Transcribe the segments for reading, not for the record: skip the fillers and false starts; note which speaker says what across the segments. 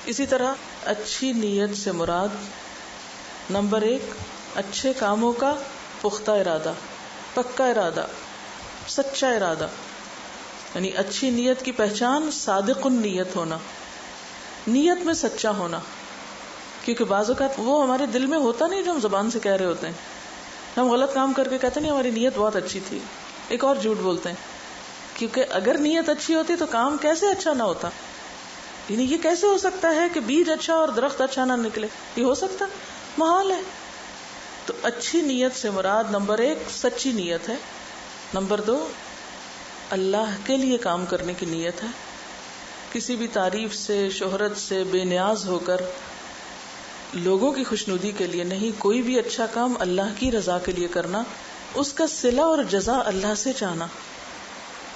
Speaker 1: اسی طرح اچھی نیت سے مراد نمبر 1 اچھے کاموں کا پختہ ارادہ، پکا ارادہ، سچا ارادہ. یعنی اچھی نیت کی پہچان صادق النیت ہونا، نیت میں سچا ہونا. کیونکہ بعض اوقات وہ ہمارے دل میں ہوتا نہیں جو ہم زبان سے کہہ رہے ہوتے ہیں. ہم غلط کام کر کے کہتے نہیں ہماری نیت بہت اچھی تھی، ایک اور جھوٹ بولتے ہیں. کیونکہ اگر نیت اچھی ہوتی تو کام کیسے اچھا نہ ہوتا. یعنی یہ کیسے ہو سکتا ہے کہ بیج اچھا اور درخت اچھا نہ نکلے؟ یہ ہو سکتا؟ محال ہے. تو اچھی نیت سے مراد نمبر 1 سچی نیت ہے، نمبر 2 اللہ کے لیے کام کرنے کی نیت ہے. کسی بھی تعریف سے، شہرت سے بے نیاز ہو کر لوگوں کی خوشنودی کے لیے نہیں، کوئی بھی اچھا کام اللہ کی رضا کے لیے کرنا، اس کا صلہ اور جزا اللہ سے چاہنا.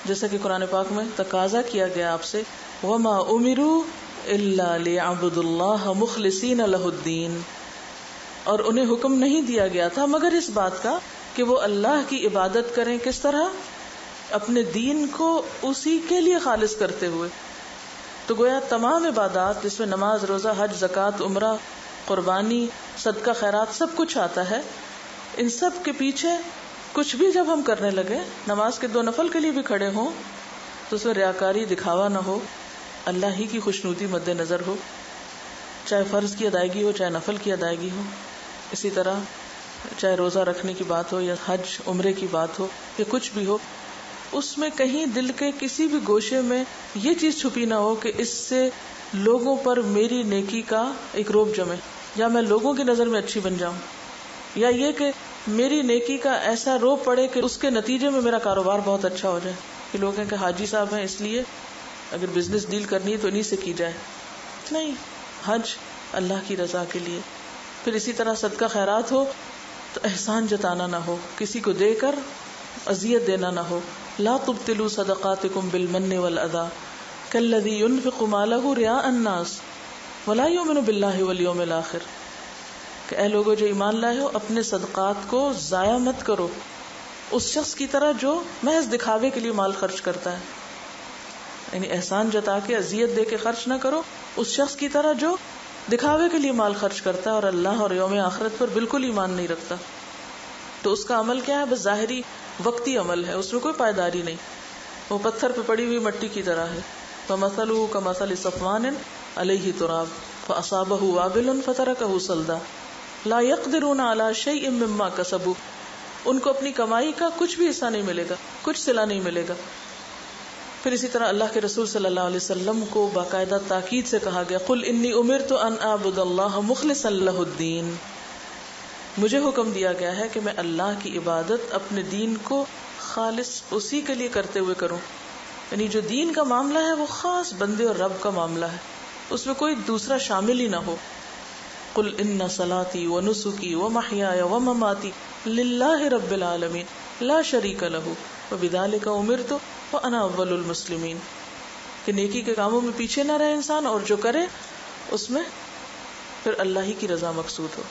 Speaker 1: جیسا کہ قرآن پاک میں تقاضا کیا گیا آپ سے، وَمَا أُمِرُوا إِلَّا لِيَعْبُدُوا اللَّهَ مُخْلِصِينَ لَهُ الدِّينَ. اور انہیں حکم نہیں دیا گیا تھا مگر اس بات کا کہ وہ اللہ کی عبادت کریں. کس طرح؟ اپنے دین کو اسی کے لیے خالص کرتے ہوئے. تو گویا تمام عبادات جس میں نماز، روزہ، حج، زکوٰۃ، عمرہ، قربانی، صدقہ، خیرات سب کچھ آتا ہے، ان سب کے پیچھے کچھ بھی جب ہم کرنے لگے، نماز کے 2 نفل کے لیے بھی کھڑے ہوں تو اس میں ریاکاری، دکھاوا نہ ہو، اللہ ہی کی خوشنودی مد نظر ہو، چاہے فرض کی ادائیگی ہو چاہے نفل کی ادائیگی ہو. اسی طرح چاہے روزہ رکھنے کی بات ہو یا حج عمرے کی بات ہو یا کچھ بھی ہو، اس میں کہیں دل کے کسی بھی گوشے میں یہ چیز چھپی نہ ہو کہ اس سے لوگوں پر میری نیکی کا ایک روب جمے، یا میں لوگوں کی نظر میں اچھی بن جاؤں، یا یہ کہ میری نیکی کا ایسا روب پڑے کہ اس کے نتیجے میں میرا کاروبار بہت اچھا ہو جائے، کہ لوگ ہیں کہ حاجی صاحب ہیں اس لیے اگر بزنس ڈیل کرنی ہے تو انہی سے کی جائے. نہیں، حج اللہ کی رضا کے لیے. پھر اسی طرح صدقہ خیرات ہو تو احسان جتانا نہ ہو، کسی کو دے کر اذیت دینا نہ ہو. لا تبطلوا صدقاتکم بالمن والأذى كالذي ينفق ماله رئاء الناس ولا يؤمن بالله واليوم الآخر. کہ اے لوگو جو ایمان لائے ہو، اپنے صدقات کو ضائع مت کرو اس شخص کی طرح جو محض دکھاوے کے لیے مال خرچ کرتا ہے. یعنی احسان جتا کے اذیت دے کے خرچ نہ کرو اس شخص کی طرح جو دکھاوے کے لیے مال خرچ کرتا ہے اور اللہ اور یوم آخرت پر بالکل ایمان نہیں رکھتا. تو اس کا عمل کیا ہے؟ بس ظاہری وقتی عمل ہے، اس میں کوئی پائیداری نہیں، وہ پتھر پہ پڑی ہوئی مٹی کی طرح ہے. فَمَثَلُهُ كَمَثَلِ صَفْوَانٍ عَلَيْهِ تُرَابٌ فَأَصَابَهُ وَابِلٌ فَتَرَكَهُ صَلْدًا لَا يَقْدِرُونَ عَلَى شَيْءٍ مِّمَّا كَسَبُوا. ان کو اپنی کمائی کا کچھ بھی حصہ نہیں ملے گا، کچھ صلہ نہیں ملے گا. پھر اسی طرح اللہ کے رسول صلی اللہ علیہ وسلم کو باقاعدہ تاکید سے کہا گیا، قُلْ إِنِّي أُمِرْتُ أَنْ أَعْبُدَ اللَّهَ مُخْلِصًا لَهُ الدِّينَ. مجھے حکم دیا گیا ہے کہ میں اللہ کی عبادت اپنے دین کو خالص اسی کے لیے کرتے ہوئے کروں. یعنی جو دین کا معاملہ ہے وہ خاص بندے اور رب کا معاملہ ہے، اس میں کوئی دوسرا شامل ہی نہ ہو. قُلْ إِنَّ صَلَاتِي وَنُسُكِي وَمَحْيَايَ وَمَمَاتِي لِلَّهِ رَبِّ الْعَالَمِينَ لَا شَرِيكَ لَهُ وَبِذَلِكَ أُمِرْتُ وَأَنَا أَوَّلُ الْمُسْلِمِينَ. کہ نیکی کے کاموں میں پیچھے نہ رہے انسان، اور جو کرے اس میں پھر اللہ ہی کی رضا مقصود ہو.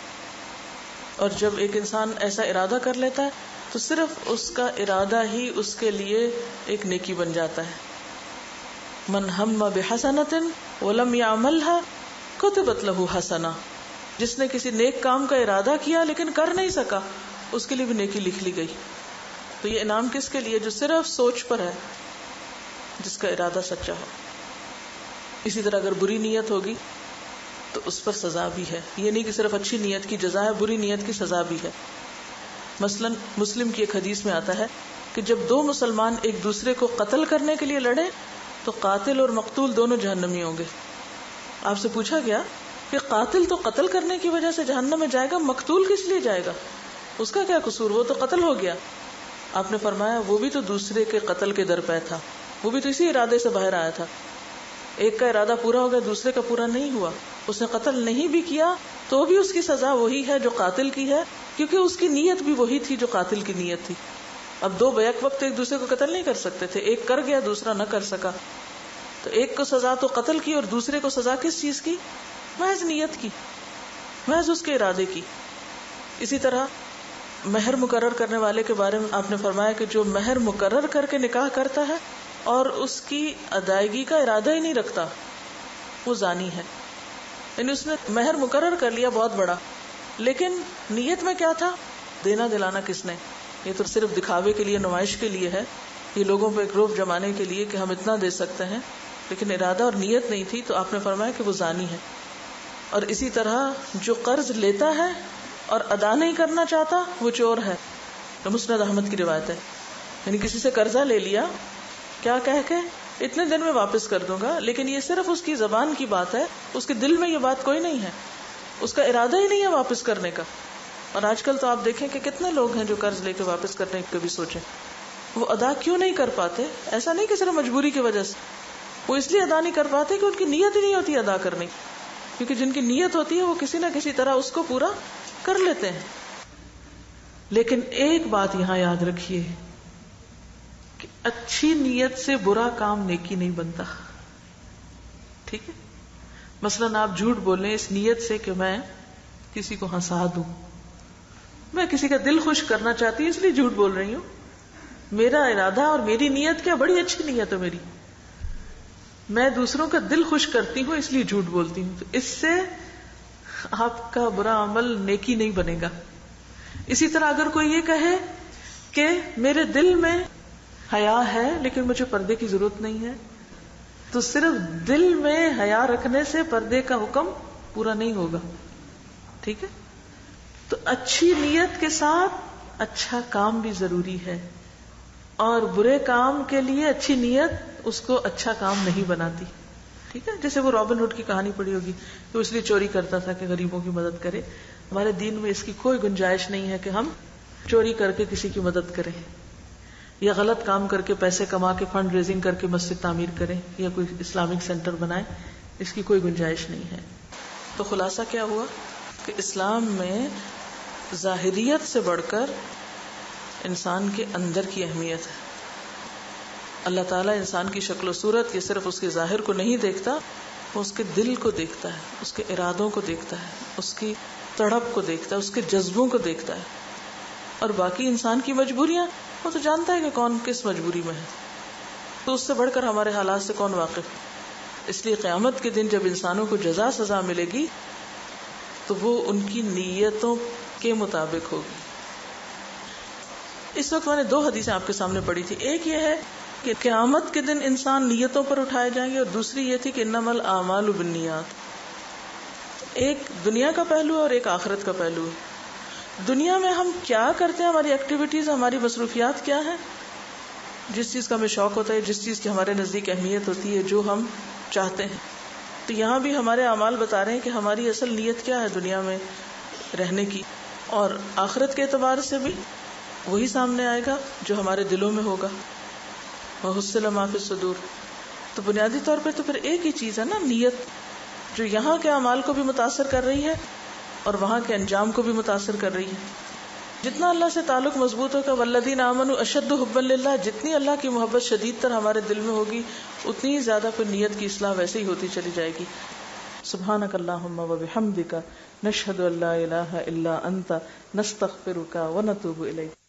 Speaker 1: اور جب ایک انسان ایسا ارادہ کر لیتا ہے تو صرف اس کا ارادہ ہی اس کے لیے ایک نیکی بن جاتا ہے. من ہم بحسنۃ ولم يعملها كتبت له حسنہ. جس نے کسی نیک کام کا ارادہ کیا لیکن کر نہیں سکا، اس کے لیے بھی نیکی لکھ لی گئی. تو یہ انعام کس کے لیے؟ جو صرف سوچ پر ہے، جس کا ارادہ سچا ہو. اسی طرح اگر بری نیت ہوگی تو اس پر سزا بھی ہے. یہ نہیں کہ صرف اچھی نیت کی جزا ہے، بری نیت کی سزا بھی ہے. مثلا مسلم کی ایک حدیث میں آتا ہے کہ جب 2 مسلمان ایک دوسرے کو قتل کرنے کے لیے لڑے تو قاتل اور مقتول دونوں جہنمی ہوں گے. آپ سے پوچھا گیا کہ قاتل تو قتل کرنے کی وجہ سے جہنم میں جائے گا، مقتول کس لیے جائے گا؟ اس کا کیا قصور؟ وہ تو قتل ہو گیا. آپ نے فرمایا وہ بھی تو دوسرے کے قتل کے در پہ تھا، وہ بھی تو اسی ارادے سے باہر آیا تھا. ایک کا ارادہ پورا ہو گیا، دوسرے کا پورا نہیں ہوا. اس نے قتل نہیں بھی کیا تو بھی اس کی سزا وہی ہے جو قاتل کی ہے، کیونکہ اس کی نیت بھی وہی تھی جو قاتل کی نیت تھی. اب 2 بیک وقت ایک دوسرے کو قتل نہیں کر سکتے تھے، ایک کر گیا دوسرا نہ کر سکا، تو ایک کو سزا تو قتل کی اور دوسرے کو سزا کس چیز کی؟ محض نیت کی، محض اس کے ارادے کی. اسی طرح مہر مقرر کرنے والے کے بارے میں آپ نے فرمایا کہ جو مہر مقرر کر کے نکاح کرتا ہے اور اس کی ادائیگی کا ارادہ ہی نہیں رکھتا، وہ زانی ہے. یعنی اس نے مہر مقرر کر لیا بہت بڑا، لیکن نیت میں کیا تھا؟ دینا دلانا کس نے؟ یہ تو صرف دکھاوے کے لیے، نمائش کے لیے ہے، یہ لوگوں پہ ایک روب جمانے کے لیے کہ ہم اتنا دے سکتے ہیں، لیکن ارادہ اور نیت نہیں تھی. تو آپ نے فرمایا کہ وہ زانی ہے. اور اسی طرح جو قرض لیتا ہے اور ادا نہیں کرنا چاہتا وہ چور ہے. تو مسند احمد کی روایت ہے. یعنی کسی سے قرضہ لے لیا، کیا کہہ کے اتنے دن میں واپس کر دوں گا، لیکن یہ صرف اس کی زبان کی بات ہے، اس کے دل میں یہ بات کوئی نہیں ہے، اس کا ارادہ ہی نہیں ہے واپس کرنے کا. اور آج کل تو آپ دیکھیں کہ کتنے لوگ ہیں جو قرض لے کے واپس کرنے کے بھی سوچیں. وہ ادا کیوں نہیں کر پاتے؟ ایسا نہیں کہ صرف مجبوری کی وجہ سے، وہ اس لیے ادا نہیں کر پاتے کہ ان کی نیت ہی نہیں ہوتی ادا کرنے کی. کیونکہ جن کی نیت ہوتی ہے وہ کسی نہ کسی طرح اس کو پورا کر لیتے ہیں. لیکن ایک بات یہاں یاد رکھیے کہ اچھی نیت سے برا کام نیکی نہیں بنتا. ٹھیک ہے؟ مثلاً آپ جھوٹ بولیں اس نیت سے کہ میں کسی کو ہنسا دوں، میں کسی کا دل خوش کرنا چاہتی ہوں اس لیے جھوٹ بول رہی ہوں. میرا ارادہ اور میری نیت کیا بڑی اچھی نیت ہے میری، میں دوسروں کا دل خوش کرتی ہوں اس لیے جھوٹ بولتی ہوں. تو اس سے آپ کا برا عمل نیکی نہیں بنے گا. اسی طرح اگر کوئی یہ کہے کہ میرے دل میں حیا ہے لیکن مجھے پردے کی ضرورت نہیں ہے، تو صرف دل میں حیا رکھنے سے پردے کا حکم پورا نہیں ہوگا. ٹھیک ہے؟ تو اچھی نیت کے ساتھ اچھا کام بھی ضروری ہے، اور برے کام کے لیے اچھی نیت اس کو اچھا کام نہیں بناتی. ٹھیک ہے؟ جیسے وہ رابن ہوڈ کی کہانی پڑھی ہوگی کہ اس لیے چوری کرتا تھا کہ غریبوں کی مدد کرے. ہمارے دین میں اس کی کوئی گنجائش نہیں ہے کہ ہم چوری کر کے کسی کی مدد کریں، یا غلط کام کر کے پیسے کما کے فنڈ ریزنگ کر کے مسجد تعمیر کریں یا کوئی اسلامک سینٹر بنائیں. اس کی کوئی گنجائش نہیں ہے. تو خلاصہ کیا ہوا کہ اسلام میں ظاہریت سے بڑھ کر انسان کے اندر کی اہمیت ہے. اللہ تعالیٰ انسان کی شکل و صورت یہ صرف اس کے ظاہر کو نہیں دیکھتا، وہ اس کے دل کو دیکھتا ہے، اس کے ارادوں کو دیکھتا ہے، اس کی تڑپ کو دیکھتا ہے، اس کے جذبوں کو دیکھتا ہے. اور باقی انسان کی مجبوریاں وہ تو جانتا ہے کہ کون کس مجبوری میں ہے، تو اس سے بڑھ کر ہمارے حالات سے کون واقف. اس لیے قیامت کے دن جب انسانوں کو جزا سزا ملے گی تو وہ ان کی نیتوں کے مطابق ہوگی. اس وقت میں نے 2 حدیثیں آپ کے سامنے پڑھی تھی. ایک یہ ہے کہ قیامت کے دن انسان نیتوں پر اٹھائے جائیں گے، اور دوسری یہ تھی کہ انما الاعمال بالنیات. ایک دنیا کا پہلو ہے اور ایک آخرت کا پہلو ہے. دنیا میں ہم کیا کرتے ہیں، ہماری ایکٹیویٹیز، ہماری مصروفیات کیا ہیں، جس چیز کا ہمیں شوق ہوتا ہے، جس چیز کی ہمارے نزدیک اہمیت ہوتی ہے، جو ہم چاہتے ہیں. تو یہاں بھی ہمارے اعمال بتا رہے ہیں کہ ہماری اصل نیت کیا ہے دنیا میں رہنے کی. اور آخرت کے اعتبار سے بھی وہی سامنے آئے گا جو ہمارے دلوں میں ہوگا. وَحُصِّلَ مَا فِي الصُّدُورِ. تو بنیادی طور پہ تو پھر ایک ہی چیز ہے نا، نیت، جو یہاں کے اعمال کو بھی متاثر کر رہی ہے اور وہاں کے انجام کو بھی متاثر کر رہی ہے. جتنا اللہ سے تعلق مضبوط ہوگا، وَالَّذِينَ آمَنُوا أَشَدُّ حُبًّا لِلَّهِ، جتنی اللہ کی محبت شدید تر ہمارے دل میں ہوگی اتنی ہی زیادہ پھر نیت کی اصلاح ویسے ہی ہوتی چلی جائے گی. سبحانک اللہم وبحمدک، نشہد ان لا الہ الا انت، نستغفرک ونتوب الیک.